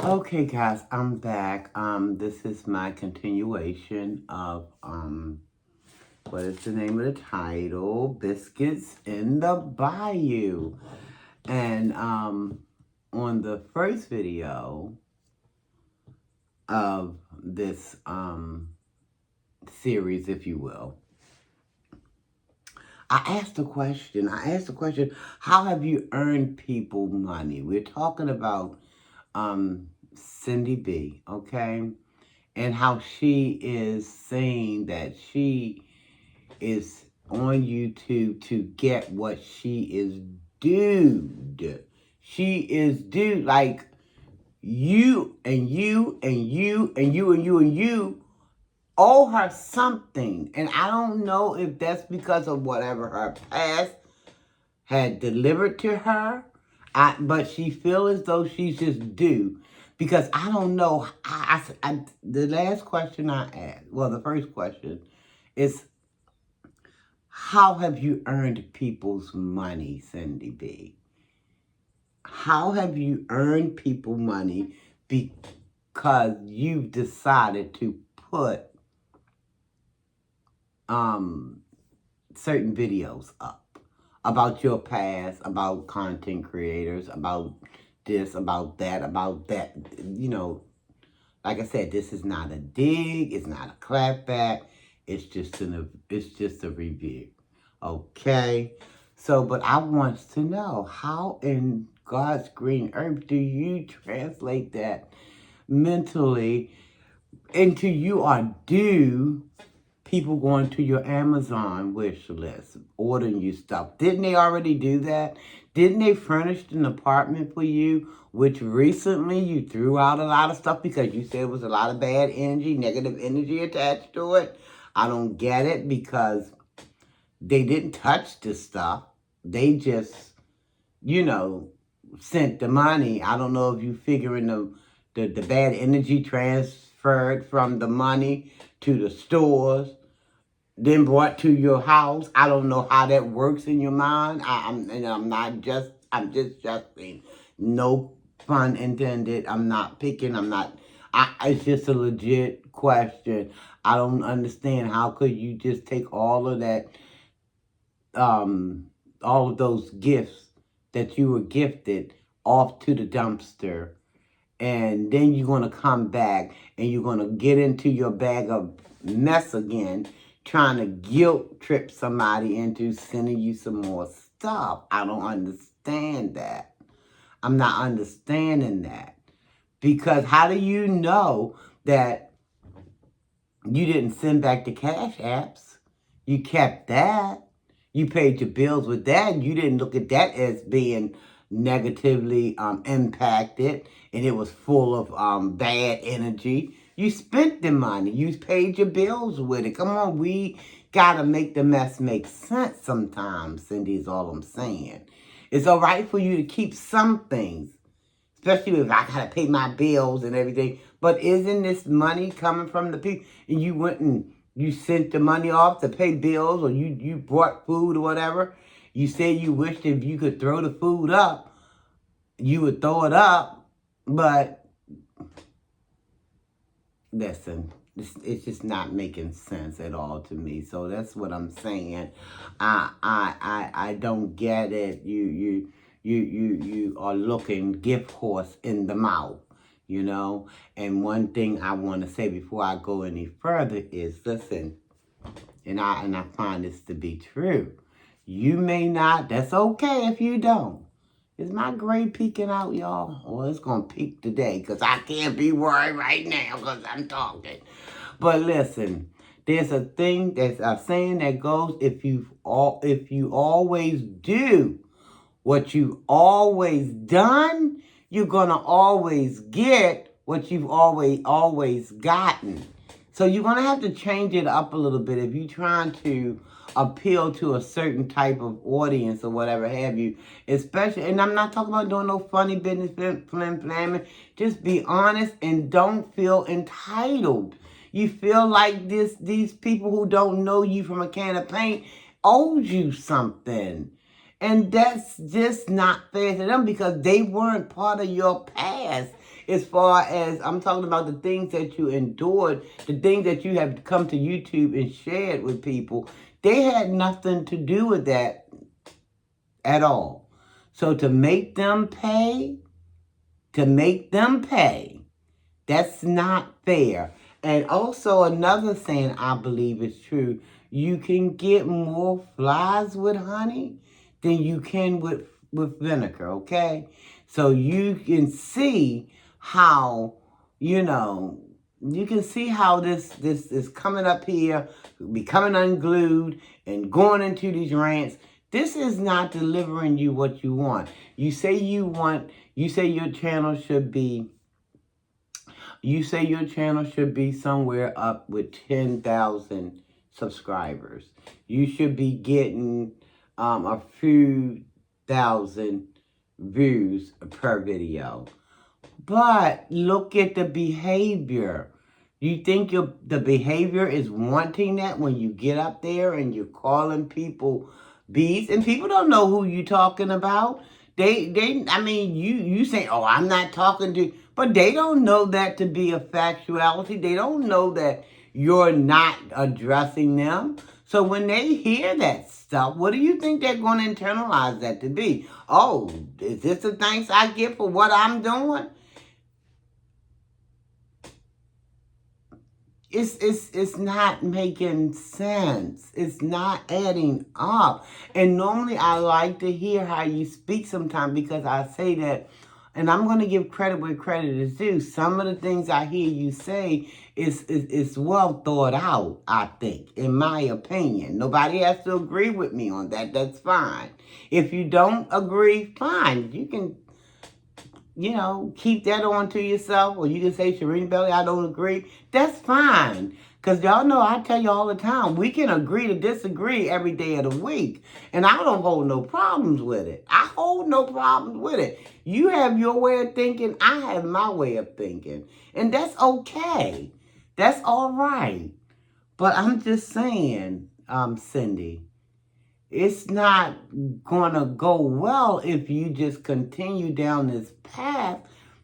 Okay, guys, I'm back. This is my continuation of what is the name of the title? Biscuits in the Bayou. And on the first video of this series, if you will, I asked a question. How have you earned people money? We're talking about Cindy B, okay? And how she is saying that she is on YouTube to get what she is due. She is due. Like you and you and you and you and you and you owe her something. And I don't know if that's because of whatever her past had delivered to her. But she feels as though she's just due. Because I don't know. The last question I asked, well, the first question is, how have you earned people's money, Cindy B? How have you earned people money because you've decided to put certain videos up about your past, about content creators, about this, about that. You know, like I said, this is not a dig, it's not a clapback, it's just a review. Okay? So, but I want to know, how in God's green earth do you translate that mentally into you are due people going to your Amazon wish list, ordering you stuff? Didn't they already do that? Didn't they furnish an apartment for you, which recently you threw out a lot of stuff because you said it was a lot of bad energy, negative energy attached to it? I don't get it, because they didn't touch the stuff. They just, you know, sent the money. I don't know if you figuring the bad energy transferred from the money to the stores, then brought to your house. I don't know how that works in your mind. I'm just justing. No pun intended. I'm not picking. It's just a legit question. I don't understand. How could you just take all of those gifts that you were gifted off to the dumpster, and then you're going to come back and you're going to get into your bag of mess again, trying to guilt trip somebody into sending you some more stuff? I don't understand that. I'm not understanding that. Because how do you know that you didn't send back the cash apps? You kept that. You paid your bills with that. You didn't look at that as being negatively impacted, and it was full of bad energy. You spent the money. You paid your bills with it. Come on, we gotta make the mess make sense sometimes, Cindy, is all I'm saying. It's all right for you to keep some things, especially if I gotta pay my bills and everything. But isn't this money coming from the people? And you went and you sent the money off to pay bills, or you bought food or whatever. You said you wished if you could throw the food up, you would throw it up. But listen, it's just not making sense at all to me. So that's what I'm saying. I don't get it. You are looking gift horse in the mouth, you know. And one thing I want to say before I go any further is, listen, and I find this to be true. You may not. That's okay if you don't. Is my grade peeking out, y'all? Well, it's going to peak today, because I can't be worried right now because I'm talking. But listen, there's a saying that goes, if you always do what you've always done, you're going to always get what you've always gotten. So you're going to have to change it up a little bit if you're trying to appeal to a certain type of audience or whatever have you. Especially, and I'm not talking about doing no funny business, flamming. Just be honest and don't feel entitled. You feel like these people who don't know you from a can of paint owed you something. And that's just not fair to them, because they weren't part of your past. as far as I'm talking about the things that you endured, the things that you have come to YouTube and shared with people, they had nothing to do with that at all. So to make them pay, that's not fair. And also another thing I believe is true, you can get more flies with honey than you can with vinegar, okay? So you can see how, you know, you can see how this is coming up here, becoming unglued and going into these rants. This is not delivering you what you want. You say your channel should be somewhere up with 10,000 subscribers. You should be getting a few thousand views per video. But look at the behavior. You think the behavior is wanting that when you get up there and you're calling people bees, and people don't know who you're talking about. I mean, you say, oh, I'm not talking to, but they don't know that to be a factuality. They don't know that you're not addressing them. So when they hear that stuff, what do you think they're going to internalize that to be? Oh, is this the thanks I get for what I'm doing? It's not making sense. It's not adding up. And normally I like to hear how you speak sometimes, because I say that, and I'm going to give credit where credit is due. Some of the things I hear you say is well thought out, I think, in my opinion. Nobody has to agree with me on that. That's fine. If you don't agree, fine. You can, keep that on to yourself, or you can say, Sharina Belly, I don't agree. That's fine. Because y'all know I tell you all the time, we can agree to disagree every day of the week. And I don't hold no problems with it. I hold no problems with it. You have your way of thinking. I have my way of thinking. And that's okay. That's all right. But I'm just saying, Cindy, it's not going to go well if you just continue down this path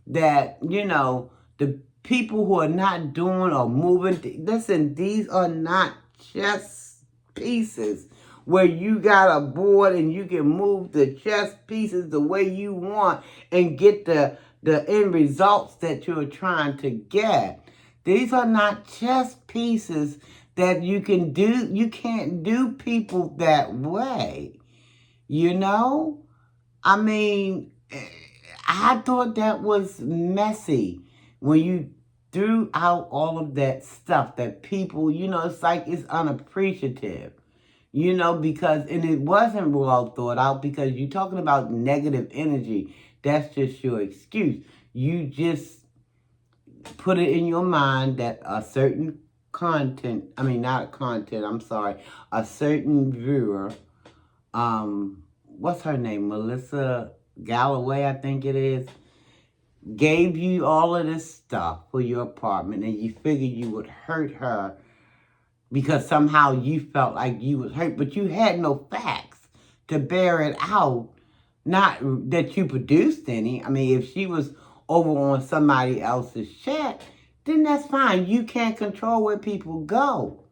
that, the people who are not doing or moving. Listen, these are not chess pieces where you got a board and you can move the chess pieces the way you want and get the end results that you're trying to get. These are not chess pieces that you can do. You can't do people that way. I mean, I thought that was messy when you threw out all of that stuff that people, it's like it's unappreciative, because, and it wasn't well thought out, because you're talking about negative energy. That's just your excuse. You just put it in your mind that a certain a certain viewer, what's her name? Melissa Galloway, I think it is, gave you all of this stuff for your apartment, and you figured you would hurt her because somehow you felt like you was hurt, but you had no facts to bear it out. Not that you produced any. I mean, if she was over on somebody else's chat, then that's fine. You can't control where people go.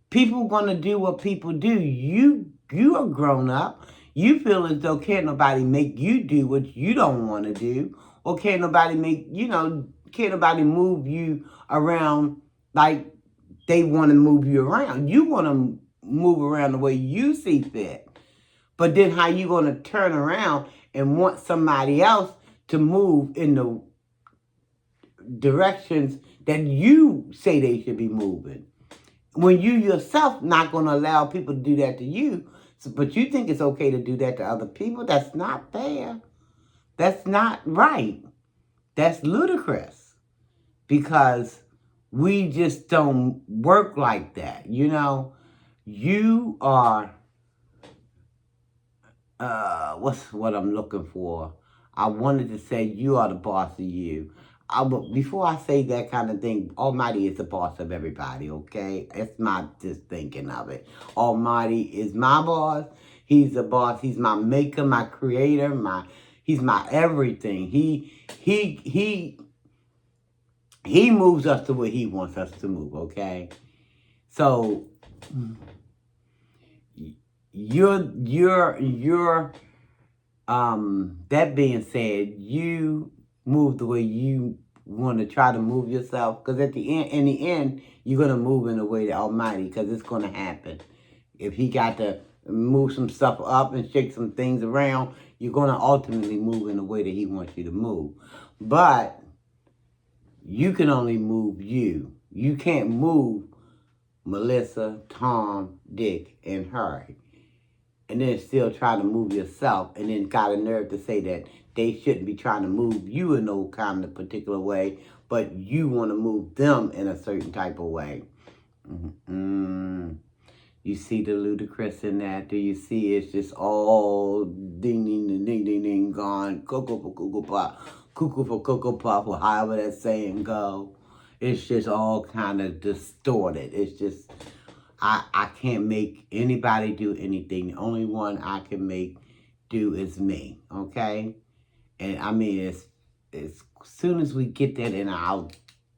People gonna do what people do. You are grown up. You feel as though can't nobody make you do what you don't want to do, or can't nobody can't nobody move you around like they want to move you around. You want to move around the way you see fit. But then how you going to turn around and want somebody else to move in the directions that you say they should be moving, when you yourself not going to allow people to do that to you, but you think it's okay to do that to other people? That's not fair. That's not right. That's ludicrous, because we just don't work like that. You are, what's what I'm looking for? I wanted to say you are the boss of you. Before I say that kind of thing, Almighty is the boss of everybody, okay? It's not just thinking of it. Almighty is my boss. He's the boss. He's my maker, my creator, he's my everything. He He moves us to where he wants us to move, okay? So you're that being said, you move the way you want to try to move yourself, because at the end, in the end, you're gonna move in the way of the Almighty, because it's gonna happen. If he got to move some stuff up and shake some things around, you're gonna ultimately move in the way that he wants you to move. But you can only move you. You can't move Melissa, Tom, Dick, and Harry, and then still try to move yourself, and then got a nerve to say that they shouldn't be trying to move you in no kind of particular way, but you want to move them in a certain type of way. You see the ludicrous in that? Do you see it's just all ding, ding, ding, ding, ding, ding, gone, cuckoo for cocoa pop, or however that saying go. It's just all kind of distorted. It's just, I can't make anybody do anything. The only one I can make do is me, okay? And I mean, as soon as we get that in our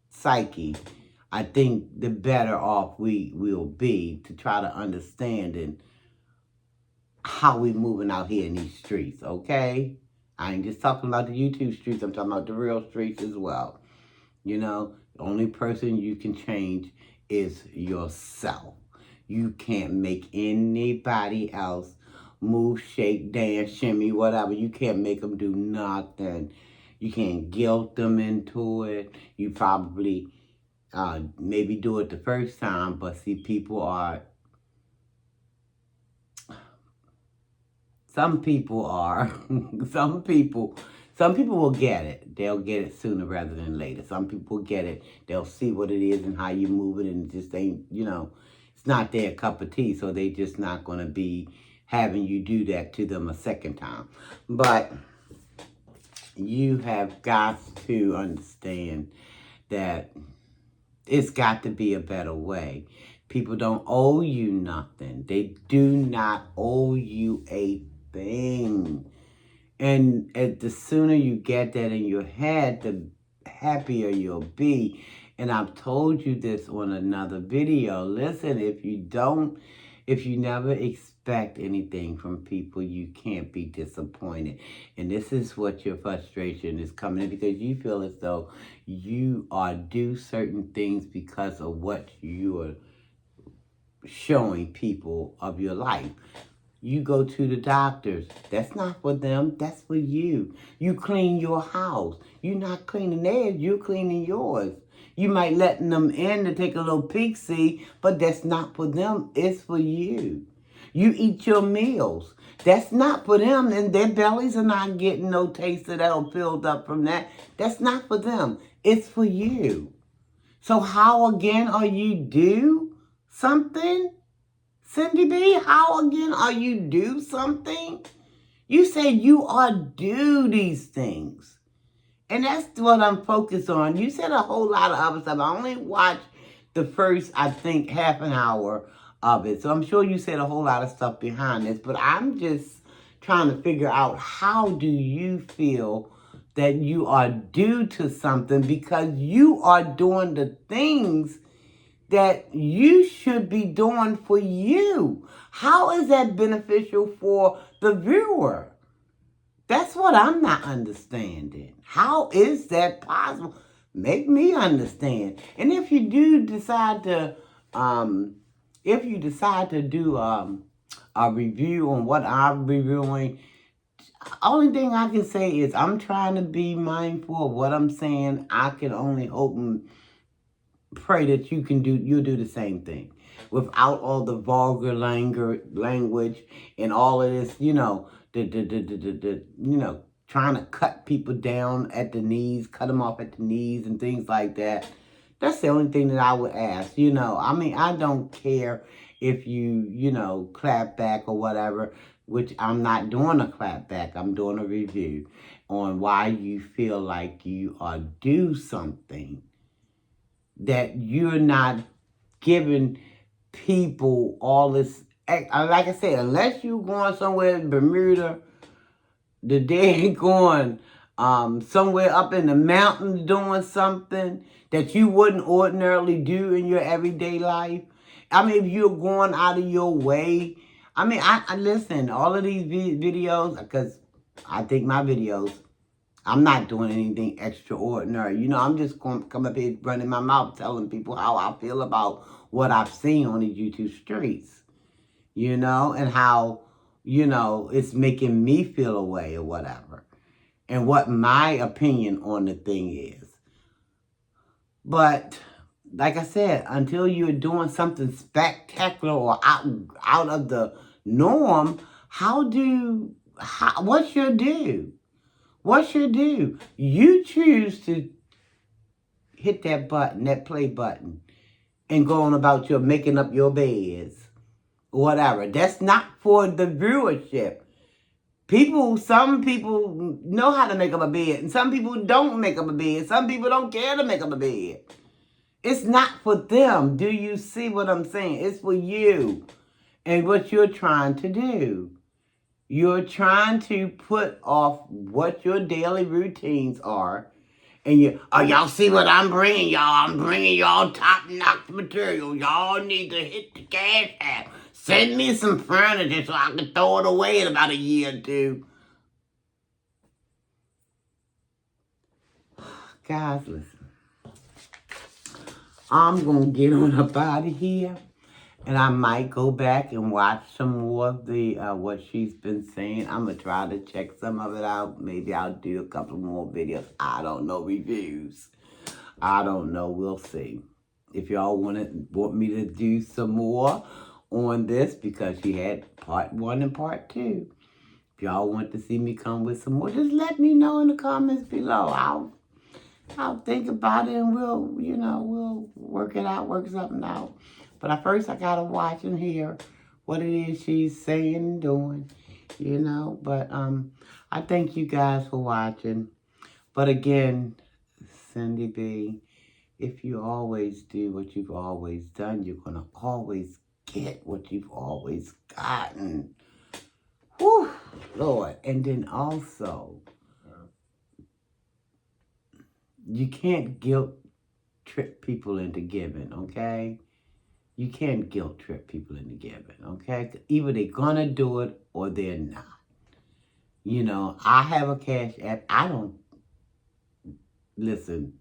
psyche, I think the better off we will be to try to understand and how we moving out here in these streets, okay? I ain't just talking about the YouTube streets, I'm talking about the real streets as well. You know, the only person you can change is yourself. You can't make anybody else move, shake, dance, shimmy, whatever. You can't make them do nothing. You can't guilt them into it. You probably maybe do it the first time, but see, people are, some people are, some people will get it. They'll get it sooner rather than later. Some people get it. They'll see what it is and how you move it, and it just ain't, it's not their cup of tea, so they just not going to be having you do that to them a second time. But you have got to understand that it's got to be a better way. People don't owe you nothing. They do not owe you a thing. And the sooner you get that in your head, the happier you'll be. And I've told you this on another video. Listen, if you never expect anything from people, you can't be disappointed. And this is what your frustration is coming in, because you feel as though you are due certain things because of what you are showing people of your life. You go to the doctors. That's not for them. That's for you. You clean your house. You're not cleaning theirs. You're cleaning yours. You might letting them in to take a little peek see, but that's not for them. It's for you. You eat your meals. That's not for them, and their bellies are not getting no taste of that or filled up from that. That's not for them. It's for you. So how again are you due something? Cindy B, how again are you due something? You said you are due these things. And that's what I'm focused on. You said a whole lot of other stuff. I only watched the first, I think, half an hour of it. So I'm sure you said a whole lot of stuff behind this. But I'm just trying to figure out, how do you feel that you are due to something, because you are doing the things that you should be doing for you. How is that beneficial for the viewer? That's what I'm not understanding. How is that possible? Make me understand. And if you do decide to, do a review on what I'm reviewing, only thing I can say is I'm trying to be mindful of what I'm saying. I can only hope and pray that you'll do the same thing without all the vulgar language and all of this, trying to cut people down at the knees, cut them off at the knees and things like that. That's the only thing that I would ask. I mean, I don't care if you clap back or whatever, which I'm not doing a clap back. I'm doing a review on why you feel like you are due something that you're not giving people all this. Like I said, unless you're going somewhere in Bermuda, the day going somewhere up in the mountains doing something that you wouldn't ordinarily do in your everyday life. I mean, if you're going out of your way. I mean, I listen, all of these videos, because I think my videos, I'm not doing anything extraordinary. You know, I'm just going to come up here running my mouth telling people how I feel about what I've seen on these YouTube streets, you know, and how, you know, it's making me feel a way or whatever, and what my opinion on the thing is. But like I said, until you're doing something spectacular or out of the norm, what's your due? What's your due? You choose to hit that button, that play button, and go on about your making up your beds or whatever. That's not for the viewership. Some people know how to make up a bed, and some people don't make up a bed. Some people don't care to make up a bed. It's not for them. Do you see what I'm saying? It's for you and what you're trying to do. You're trying to put off what your daily routines are. And y'all see what I'm bringing y'all? I'm bringing y'all top-notch material. Y'all need to hit the cash app. Send me some furniture so I can throw it away in about a year or two. Guys, listen. I'm going to get on up out of here. And I might go back and watch some more of the what she's been saying. I'm going to try to check some of it out. Maybe I'll do a couple more videos. I don't know, reviews. I don't know. We'll see. If y'all want me to do some more on this, because she had part 1 and part 2. If y'all want to see me come with some more, just let me know in the comments below. I'll think about it, and we'll work it out, work something out. But at first, I gotta watch and hear what it is she's saying and doing, you know. But I thank you guys for watching. But again, Cindy B, if you always do what you've always done, you're gonna always get what you've always gotten. Whew, Lord. And then also, you can't guilt trip people into giving, okay? You can't guilt trip people into giving, okay? Either they're gonna do it or they're not. You know, I have a cash app. I don't, listen,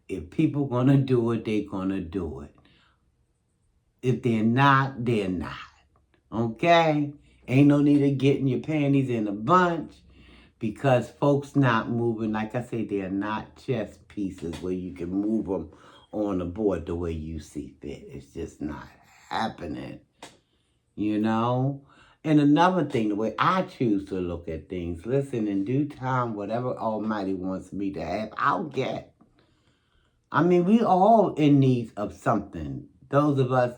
if people gonna do it, they gonna do it. If they're not, they're not, okay? Ain't no need of getting your panties in a bunch, because folks not moving, like I say, they're not chess pieces where you can move them on the board the way you see fit. It's just not happening, you know? And another thing, the way I choose to look at things, listen, in due time, whatever Almighty wants me to have, I'll get. I mean, we all in need of something. Those of us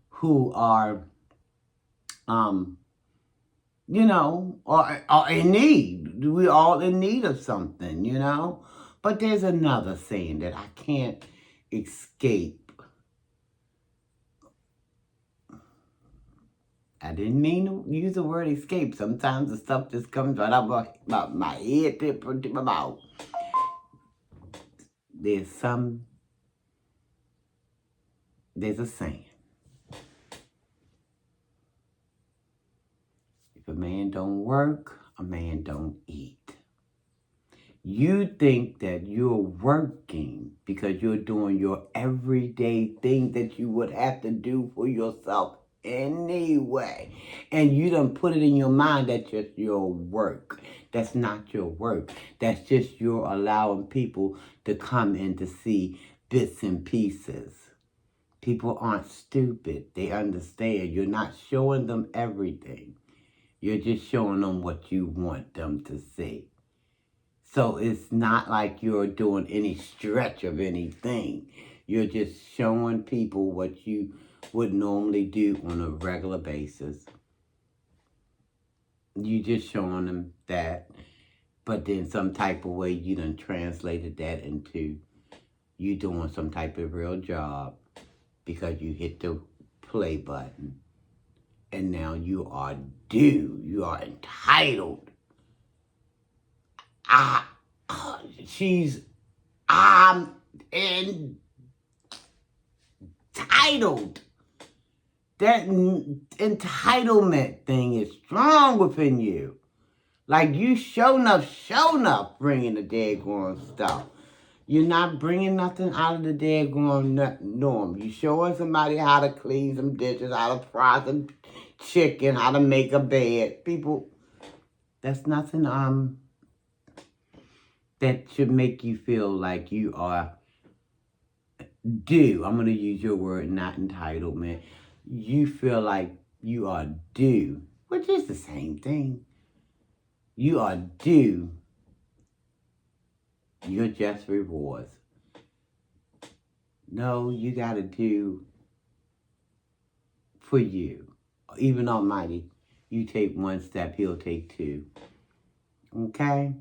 who are, you know, are in need. We're all in need of something, you know? But there's another saying that I can't escape. I didn't mean to use the word escape. Sometimes the stuff just comes right out of my head to my mouth. There's a saying. If a man don't work, a man don't eat. You think that you're working because you're doing your everyday thing that you would have to do for yourself anyway. And you done put it in your mind that just your work. That's not your work. That's just you're allowing people to come in to see bits and pieces. People aren't stupid. They understand. You're not showing them everything. You're just showing them what you want them to see. So it's not like you're doing any stretch of anything. You're just showing people what you would normally do on a regular basis. You just showing them that. But then some type of way you done translated that into you doing some type of real job because you hit the play button. And now you are due. You are entitled I, she's, I'm entitled. That entitlement thing is strong within you. Like you show enough bringing the daggone stuff. You're not bringing nothing out of the daggone norm. You showing somebody how to clean some dishes, how to fry some chicken, how to make a bed. People, that's nothing that should make you feel like you are due. I'm gonna use your word, not entitlement. You feel like you are due, which is the same thing. You are due your just rewards. No, you gotta do for you. Even Almighty, you take one step, He'll take two. Okay?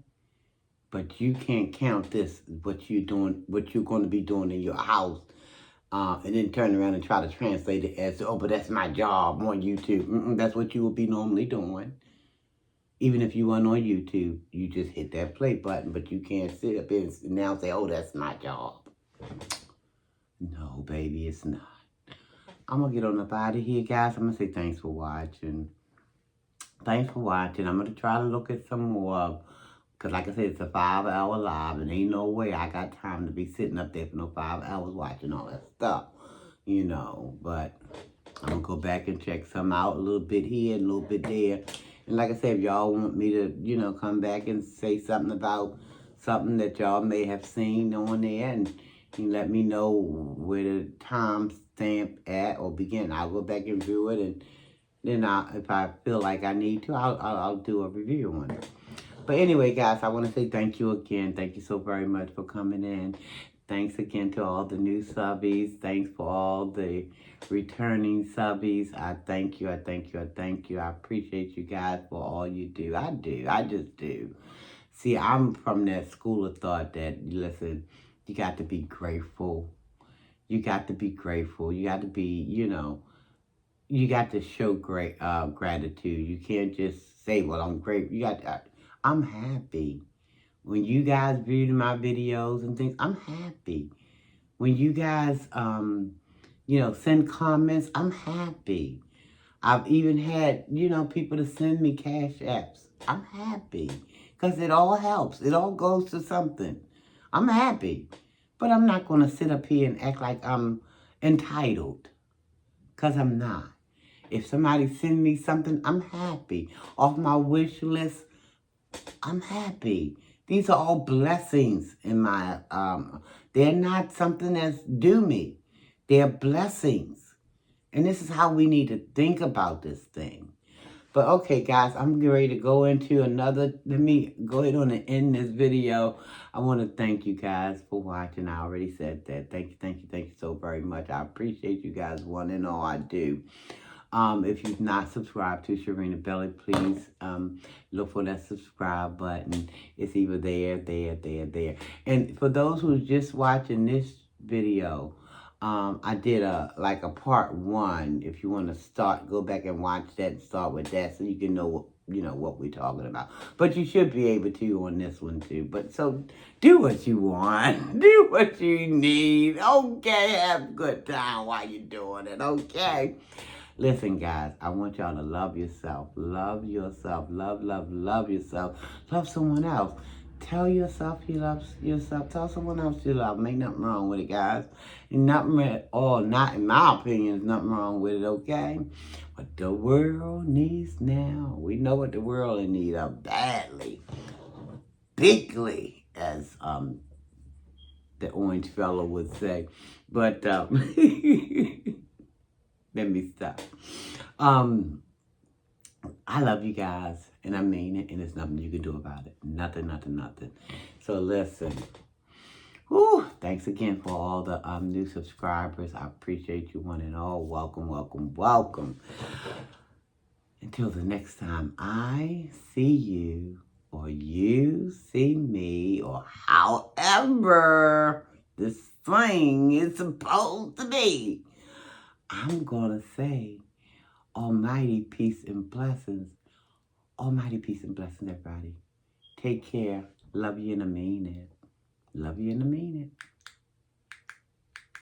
But you can't count this, what you're doing, what you're going to be doing in your house, and then turn around and try to translate it as, oh, but that's my job on YouTube. That's what you would be normally doing. Even if you weren't on YouTube, you just hit that play button, but you can't sit up and now say, oh, that's my job. No, baby, it's not. I'm going to get on up out of here, guys. I'm going to say thanks for watching. Thanks for watching. I'm going to try to look at some more. Because like I said, it's a 5-hour live. And ain't no way I got time to be sitting up there for no 5 hours watching all that stuff. You know. But I'm going to go back and check some out. A little bit here and a little bit there. And like I said, if y'all want me to, you know, come back and say something about something that y'all may have seen on there. And you let me know where the time stamp at or begin. I'll go back and view it. And then if I feel like I need to, I'll do a review on it. But anyway, guys, I want to say thank you again. Thank you so very much for coming in. Thanks again to all the new subbies. Thanks for all the returning subbies. I thank you. I thank you. I thank you. I appreciate you guys for all you do. I do. I just do. See, I'm from that school of thought that, listen, you got to be grateful. You got to be grateful. You got to be, you know, you got to show great gratitude. You can't just say, well, I'm grateful. You got to, I'm happy. When you guys view my videos and things, I'm happy. When you guys, you know, send comments, I'm happy. I've even had, you know, people to send me cash apps. I'm happy. Because it all helps. It all goes to something. I'm happy. But I'm not going to sit up here and act like I'm entitled. Because I'm not. If somebody send me something, I'm happy. Off my wish list, I'm happy. These are all blessings in my, they're not something that's due me. They're blessings. And this is how we need to think about this thing. But okay, guys, I'm getting ready to go into another, let me go ahead on and end this video. I want to thank you guys for watching. I already said that. Thank you, thank you, thank you so very much. I appreciate you guys, one and all, I do. If you've not subscribed to Sharina Belly, please look for that subscribe button. It's either there. And for those who's just watching this video, I did a part 1. If you want to go back and watch that and start with that so you can know what we're talking about. But you should be able to on this one too. But so do what you want. Do what you need. Okay, have a good time while you're doing it. Okay. Listen, guys, I want y'all to love yourself. Love yourself. Love yourself. Love someone else. Tell yourself you love yourself. Tell someone else you love. Ain't nothing wrong with it, guys. Ain't nothing at all, not in my opinion, there's nothing wrong with it, okay? What the world needs now. We know what the world in need of badly. Bigly, as the orange fellow would say. But let me stop. I love you guys, and I mean it, and there's nothing you can do about it. Nothing. So listen. Whew, thanks again for all the new subscribers. I appreciate you one and all. Welcome. Until the next time I see you, or you see me, or however this thing is supposed to be, I'm going to say, almighty peace and blessings. Almighty peace and blessings, everybody. Take care. Love you and I mean it. Love you and I mean it.